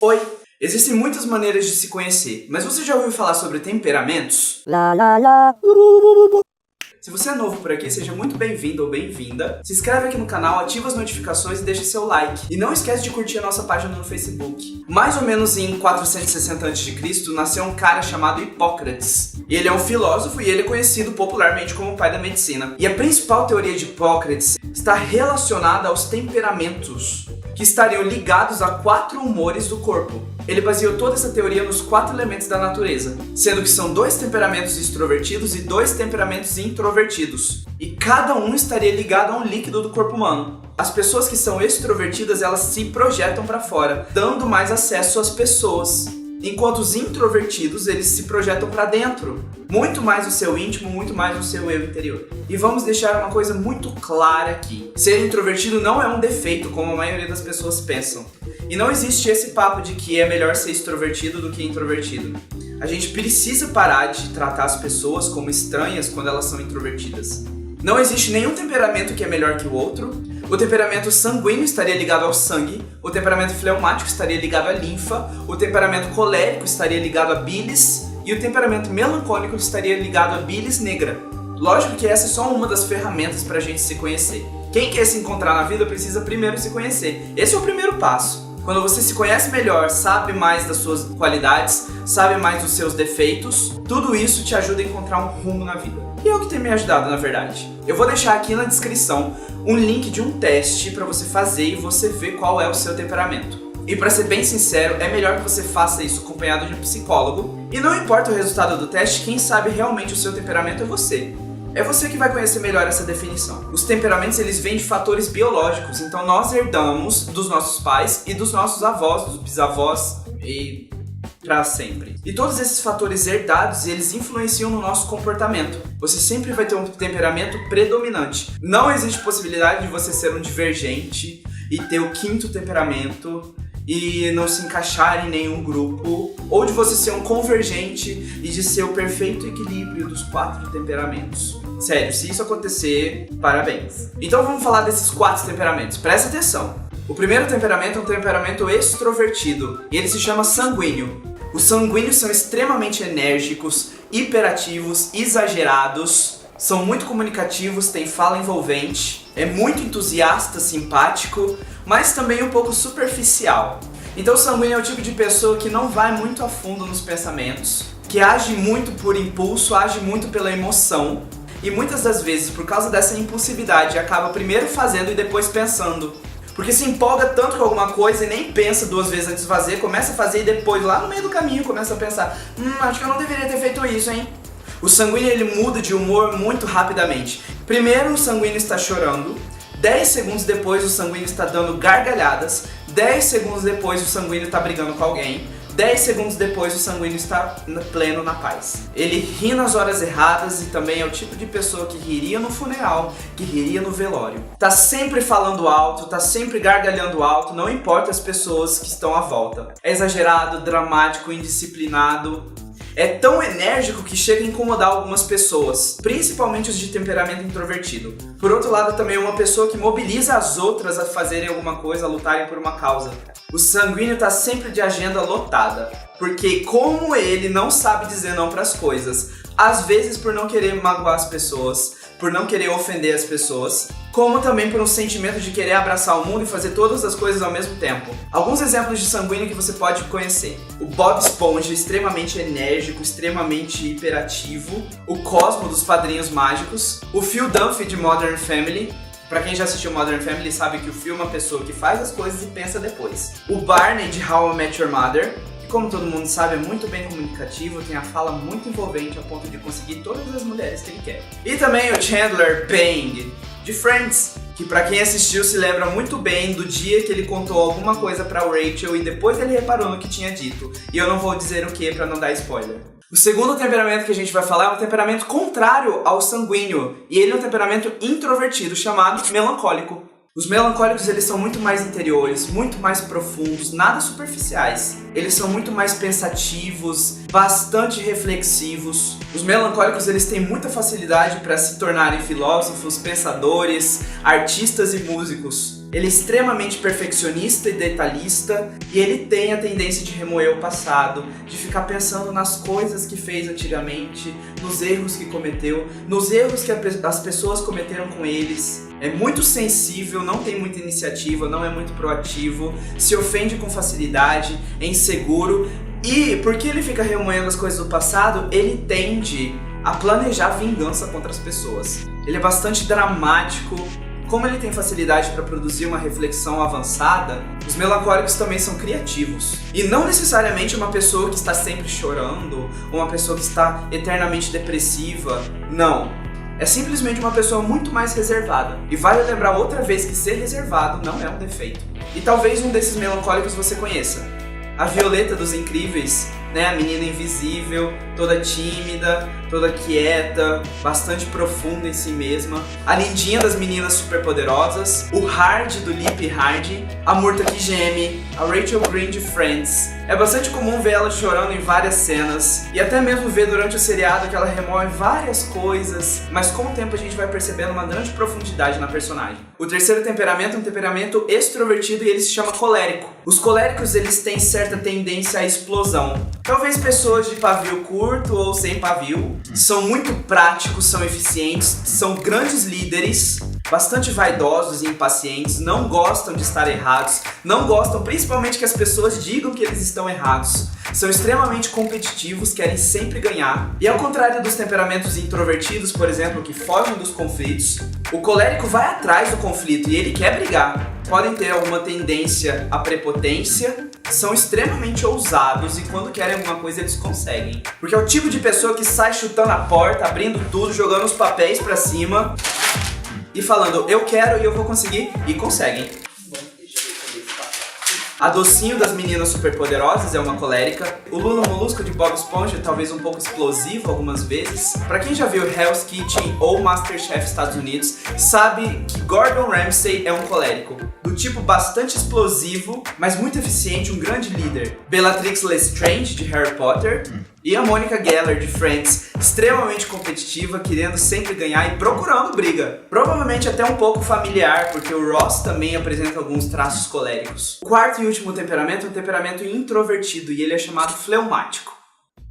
Oi! Existem muitas maneiras de se conhecer, mas você já ouviu falar sobre temperamentos? Se você é novo por aqui, seja muito bem-vindo ou bem-vinda. Se inscreve aqui no canal, ativa as notificações e deixa seu like. E não esquece de curtir a nossa página no Facebook. Mais ou menos em 460 a.C., nasceu um cara chamado Hipócrates. Ele é um filósofo e ele é conhecido popularmente como o pai da medicina. E a principal teoria de Hipócrates está relacionada aos temperamentos, que estariam ligados a 4 humores do corpo. Ele baseou toda essa teoria nos 4 elementos da natureza, sendo que são 2 temperamentos extrovertidos e 2 temperamentos introvertidos. E cada um estaria ligado a um líquido do corpo humano. As pessoas que são extrovertidas, elas se projetam para fora, dando mais acesso às pessoas. Enquanto os introvertidos, eles se projetam para dentro. Muito mais o seu íntimo, muito mais o seu eu interior. E vamos deixar uma coisa muito clara aqui. Ser introvertido não é um defeito, como a maioria das pessoas pensam. E não existe esse papo de que é melhor ser extrovertido do que introvertido. A gente precisa parar de tratar as pessoas como estranhas quando elas são introvertidas. Não existe nenhum temperamento que é melhor que o outro. O temperamento sanguíneo estaria ligado ao sangue, o temperamento fleumático estaria ligado à linfa, o temperamento colérico estaria ligado à bilis e o temperamento melancólico estaria ligado à bilis negra. Lógico que essa é só uma das ferramentas para a gente se conhecer. Quem quer se encontrar na vida precisa primeiro se conhecer. Esse é o primeiro passo. Quando você se conhece melhor, sabe mais das suas qualidades, sabe mais dos seus defeitos, tudo isso te ajuda a encontrar um rumo na vida. E é o que tem me ajudado, na verdade. Eu vou deixar aqui na descrição um link de um teste para você fazer e você ver qual é o seu temperamento. E para ser bem sincero, é melhor que você faça isso acompanhado de um psicólogo. E não importa o resultado do teste, quem sabe realmente o seu temperamento é você. É você que vai conhecer melhor essa definição. Os temperamentos, eles vêm de fatores biológicos, então nós herdamos dos nossos pais e dos nossos avós, dos bisavós e para sempre. E todos esses fatores herdados, eles influenciam no nosso comportamento. Você sempre vai ter um temperamento predominante. Não existe possibilidade de você ser um divergente e ter o 5º temperamento e não se encaixar em nenhum grupo, ou de você ser um convergente e de ser o perfeito equilíbrio dos 4 temperamentos. Sério, se isso acontecer, parabéns. Então vamos falar desses 4 temperamentos, presta atenção. O primeiro temperamento é um temperamento extrovertido, e ele se chama sanguíneo. Os sanguíneos são extremamente enérgicos, hiperativos, exagerados, são muito comunicativos, têm fala envolvente, é muito entusiasta, simpático, mas também um pouco superficial. Então o sanguíneo é o tipo de pessoa que não vai muito a fundo nos pensamentos, que age muito por impulso, age muito pela emoção, e muitas das vezes, por causa dessa impulsividade, acaba primeiro fazendo e depois pensando. Porque se empolga tanto com alguma coisa e nem pensa 2 vezes antes de fazer, começa a fazer e depois, lá no meio do caminho, começa a pensar: acho que eu não deveria ter feito isso, hein? O sanguíneo, ele muda de humor muito rapidamente. Primeiro o sanguíneo está chorando, 10 segundos depois o sanguíneo está dando gargalhadas, 10 segundos depois o sanguíneo está brigando com alguém, 10 segundos depois o sanguíneo está pleno na paz. Ele ri nas horas erradas e também é o tipo de pessoa que riria no funeral, que riria no velório. Tá sempre falando alto, tá sempre gargalhando alto, não importa as pessoas que estão à volta. É exagerado, dramático, indisciplinado. É tão enérgico que chega a incomodar algumas pessoas, principalmente os de temperamento introvertido. Por outro lado, também é uma pessoa que mobiliza as outras a fazerem alguma coisa, a lutarem por uma causa. O sanguíneo está sempre de agenda lotada, porque como ele não sabe dizer não para as coisas, às vezes por não querer magoar as pessoas, por não querer ofender as pessoas, como também por um sentimento de querer abraçar o mundo e fazer todas as coisas ao mesmo tempo. Alguns exemplos de sanguíneo que você pode conhecer: o Bob Esponja, extremamente enérgico, extremamente hiperativo; o Cosmo dos Padrinhos Mágicos; o Phil Dunphy de Modern Family. Pra quem já assistiu Modern Family sabe que o Phil é uma pessoa que faz as coisas e pensa depois. O Barney de How I Met Your Mother, que, como todo mundo sabe, é muito bem comunicativo, tem a fala muito envolvente a ponto de conseguir todas as mulheres que ele quer. E também o Chandler Bing de Friends, que pra quem assistiu se lembra muito bem do dia que ele contou alguma coisa pra Rachel e depois ele reparou no que tinha dito. E eu não vou dizer o que pra não dar spoiler. O segundo temperamento que a gente vai falar é um temperamento contrário ao sanguíneo, e ele é um temperamento introvertido chamado melancólico. Os melancólicos, eles são muito mais interiores, muito mais profundos, nada superficiais. Eles são muito mais pensativos, bastante reflexivos. Os melancólicos, eles têm muita facilidade para se tornarem filósofos, pensadores, artistas e músicos. Ele é extremamente perfeccionista e detalhista, e ele tem a tendência de remoer o passado, de ficar pensando nas coisas que fez antigamente, nos erros que cometeu, nos erros que as pessoas cometeram com eles. É muito sensível, não tem muita iniciativa, não é muito proativo, se ofende com facilidade, é inseguro. E porque ele fica remoendo as coisas do passado, ele tende a planejar vingança contra as pessoas. Ele é bastante dramático. Como ele tem facilidade para produzir uma reflexão avançada, os melancólicos também são criativos. E não necessariamente uma pessoa que está sempre chorando, ou uma pessoa que está eternamente depressiva. Não. É simplesmente uma pessoa muito mais reservada. E vale lembrar outra vez que ser reservado não é um defeito. E talvez um desses melancólicos você conheça. A Violeta dos Incríveis, né? A menina invisível, toda tímida, toda quieta, bastante profunda em si mesma. A lindinha das meninas superpoderosas. O Hard do Lip Hard. A Murta que geme. A Rachel Green de Friends. É bastante comum ver ela chorando em várias cenas. E até mesmo ver durante o seriado que ela remove várias coisas. Mas com o tempo a gente vai percebendo uma grande profundidade na personagem. O terceiro temperamento é um temperamento extrovertido e ele se chama colérico. Os coléricos, eles têm certa tendência à explosão. Talvez pessoas de pavio curto ou sem pavio. São muito práticos, são eficientes, são grandes líderes, bastante vaidosos e impacientes, não gostam de estar errados, não gostam principalmente que as pessoas digam que eles estão errados. São extremamente competitivos, querem sempre ganhar. E ao contrário dos temperamentos introvertidos, por exemplo, que fogem dos conflitos, o colérico vai atrás do conflito e ele quer brigar. Podem ter alguma tendência à prepotência, são extremamente ousados e quando querem alguma coisa eles conseguem. Porque é o tipo de pessoa que sai chutando a porta, abrindo tudo, jogando os papéis pra cima e falando, eu quero e eu vou conseguir, e conseguem. A Docinho das Meninas Superpoderosas é uma colérica. O Lula Molusco de Bob Esponja, talvez um pouco explosivo algumas vezes. Pra quem já viu Hell's Kitchen ou Masterchef Estados Unidos, sabe que Gordon Ramsay é um colérico. Do tipo bastante explosivo, mas muito eficiente, um grande líder. Bellatrix Lestrange de Harry Potter. E a Monica Geller de Friends, extremamente competitiva, querendo sempre ganhar e procurando briga. Provavelmente até um pouco familiar, porque o Ross também apresenta alguns traços coléricos. O quarto e último temperamento é um temperamento introvertido e ele é chamado fleumático.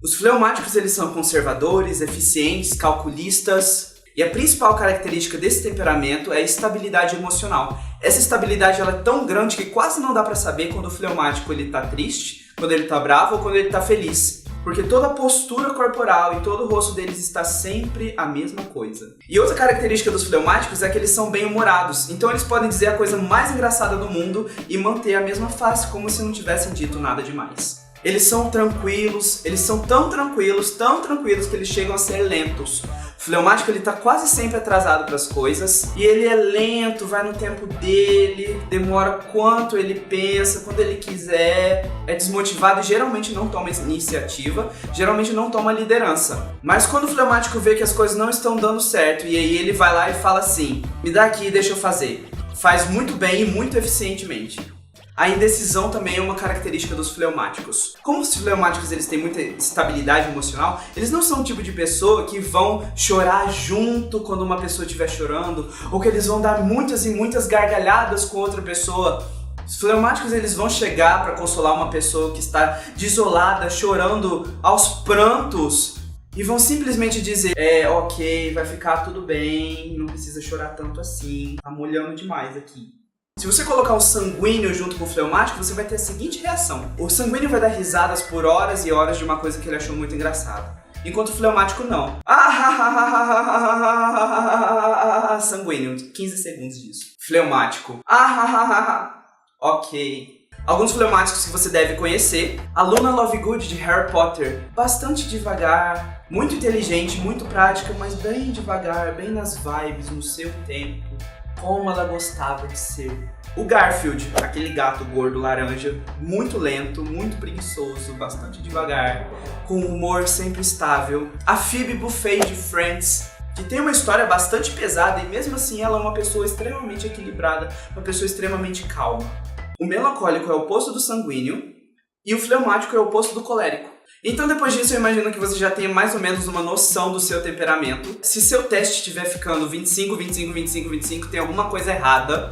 Os fleumáticos, eles são conservadores, eficientes, calculistas. E a principal característica desse temperamento é a estabilidade emocional. Essa estabilidade ela é tão grande que quase não dá pra saber quando o fleumático ele tá triste, quando ele tá bravo ou quando ele tá feliz. Porque toda a postura corporal e todo o rosto deles está sempre a mesma coisa. E outra característica dos fleumáticos é que eles são bem-humorados. Então eles podem dizer a coisa mais engraçada do mundo e manter a mesma face, como se não tivessem dito nada demais. Eles são tranquilos, eles são tão tranquilos que eles chegam a ser lentos. O fleumático ele tá quase sempre atrasado para as coisas e ele é lento, vai no tempo dele, demora quanto ele pensa, quando ele quiser, é desmotivado e geralmente não toma iniciativa, geralmente não toma liderança. Mas quando o fleumático vê que as coisas não estão dando certo e aí ele vai lá e fala assim, me dá aqui e deixa eu fazer. Faz muito bem e muito eficientemente. A indecisão também é uma característica dos fleumáticos. Como os fleumáticos eles têm muita estabilidade emocional, eles não são o tipo de pessoa que vão chorar junto quando uma pessoa estiver chorando, ou que eles vão dar muitas e muitas gargalhadas com outra pessoa. Os fleumáticos eles vão chegar para consolar uma pessoa que está desolada, chorando aos prantos, e vão simplesmente dizer, ok, vai ficar tudo bem, não precisa chorar tanto assim, tá molhando demais aqui. Se você colocar o sanguíneo junto com o fleumático, você vai ter a seguinte reação. O sanguíneo vai dar risadas por horas e horas de uma coisa que ele achou muito engraçada. Enquanto o fleumático não. Sanguíneo, 15 segundos disso. Fleumático. Ok. Alguns fleumáticos que você deve conhecer. A Luna Lovegood de Harry Potter. Bastante devagar, muito inteligente, muito prática, mas bem devagar, bem nas vibes, no seu tempo. Como ela gostava de ser. O Garfield, aquele gato gordo laranja, muito lento, muito preguiçoso, bastante devagar, com humor sempre estável. A Phoebe Buffay de Friends, que tem uma história bastante pesada e mesmo assim ela é uma pessoa extremamente equilibrada, uma pessoa extremamente calma. O melancólico é o oposto do sanguíneo e o fleumático é o oposto do colérico. Então depois disso eu imagino que você já tenha mais ou menos uma noção do seu temperamento. Se seu teste estiver ficando 25, 25, 25, 25, tem alguma coisa errada.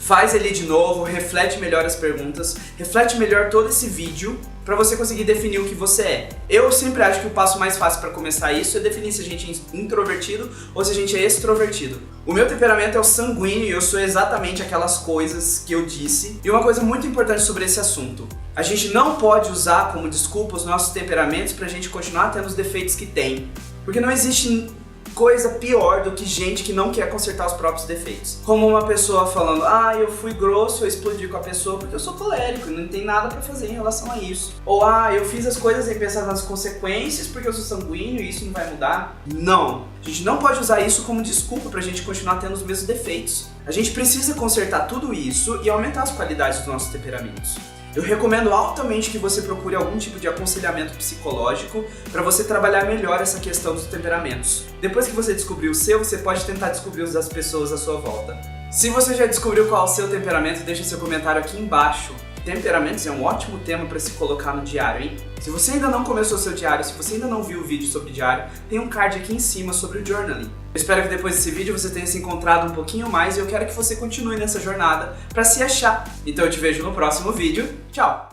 faz ele de novo, reflete melhor as perguntas, reflete melhor todo esse vídeo para você conseguir definir o que você é. Eu sempre acho que o passo mais fácil para começar isso é definir se a gente é introvertido ou se a gente é extrovertido. O meu temperamento é o sanguíneo e eu sou exatamente aquelas coisas que eu disse. E uma coisa muito importante sobre esse assunto: a gente não pode usar como desculpa os nossos temperamentos pra gente continuar tendo os defeitos que tem. Porque não existe coisa pior do que gente que não quer consertar os próprios defeitos. Como uma pessoa falando, eu fui grosso, eu explodi com a pessoa porque eu sou colérico e não tem nada pra fazer em relação a isso. Ou, eu fiz as coisas sem pensar nas consequências porque eu sou sanguíneo e isso não vai mudar. Não! A gente não pode usar isso como desculpa pra gente continuar tendo os mesmos defeitos. A gente precisa consertar tudo isso e aumentar as qualidades dos nossos temperamentos. Eu recomendo altamente que você procure algum tipo de aconselhamento psicológico para você trabalhar melhor essa questão dos temperamentos. Depois que você descobrir o seu, você pode tentar descobrir os das pessoas à sua volta. Se você já descobriu qual é o seu temperamento, deixa seu comentário aqui embaixo. Temperamentos é um ótimo tema para se colocar no diário, hein? Se você ainda não começou o seu diário, se você ainda não viu o vídeo sobre diário, tem um card aqui em cima sobre o journaling. Eu espero que depois desse vídeo você tenha se encontrado um pouquinho mais e eu quero que você continue nessa jornada para se achar. Então eu te vejo no próximo vídeo. Tchau!